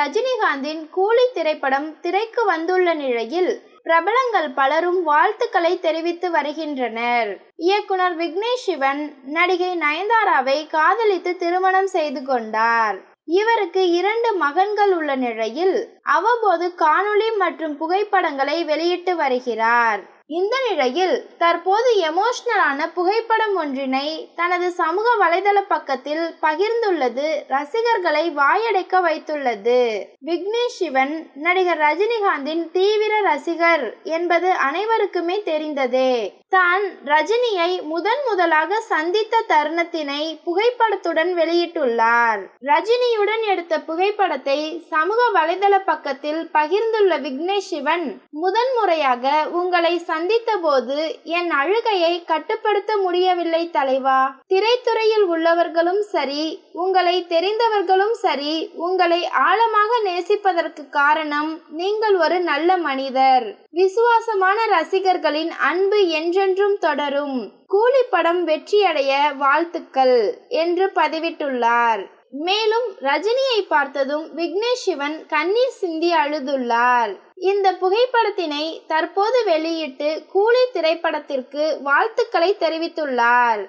ரஜினிகாந்தின் கூலி திரைப்படம் திரைக்கு வந்துள்ள நிலையில் பிரபலங்கள் பலரும் வாழ்த்துக்களை தெரிவித்து வருகின்றனர். இயக்குனர் விக்னேஷ் சிவன் நடிகை நயன்தாராவை காதலித்து திருமணம் செய்து கொண்டார். இவருக்கு 2 மகன்கள் உள்ள நிலையில் அவ்வப்போது காணொளி மற்றும் புகைப்படங்களை வெளியிட்டு வருகிறார். இந்த நிலையில் தற்போது எமோஷனலான புகைப்படம் ஒன்றினை தனது சமூக வலைதள பக்கத்தில் பகிர்ந்துள்ளது ரசிகர்களை வாயடைக்க வைத்துள்ளது. விக்னேஷ் சிவன் நடிகர் ரஜினிகாந்தின் தீவிர ரசிகர் என்பது அனைவருக்குமே தெரிந்ததே. தான் ரஜினியை முதலாக சந்தித்த தருணத்தினை புகைப்படத்துடன் வெளியிட்டுள்ளார். ரஜினியுடன் எடுத்த புகைப்படத்தை சமூக வலைதள பக்கத்தில் பகிர்ந்துள்ள விக்னேஷ் சிவன், முதன்முறையாக உங்களை சந்தித்த போது என் அழுகையை கட்டுப்படுத்த முடியவில்லை தலைவா. திரைத்துறையில் உள்ளவர்களும் சரி, உங்களை தெரிந்தவர்களும் சரி, உங்களை ஆழமாக நேசிப்பதற்கு காரணம் நீங்கள் ஒரு நல்ல மனிதர். விசுவாசமான ரசிகர்களின் அன்பு என்றென்றும் தொடரும். கூலி படம் வெற்றியடைய வாழ்த்துக்கள் என்று பதிவிட்டுள்ளார். மேலும் ரஜினியை பார்த்ததும் விக்னேஷ் சிவன் கண்ணீர் சிந்தி அழுதுள்ளார். இந்த புகைப்படத்தினை தற்போது வெளியிட்டு கூலி திரைப்படத்திற்கு வாழ்த்துக்களை தெரிவித்துள்ளார்.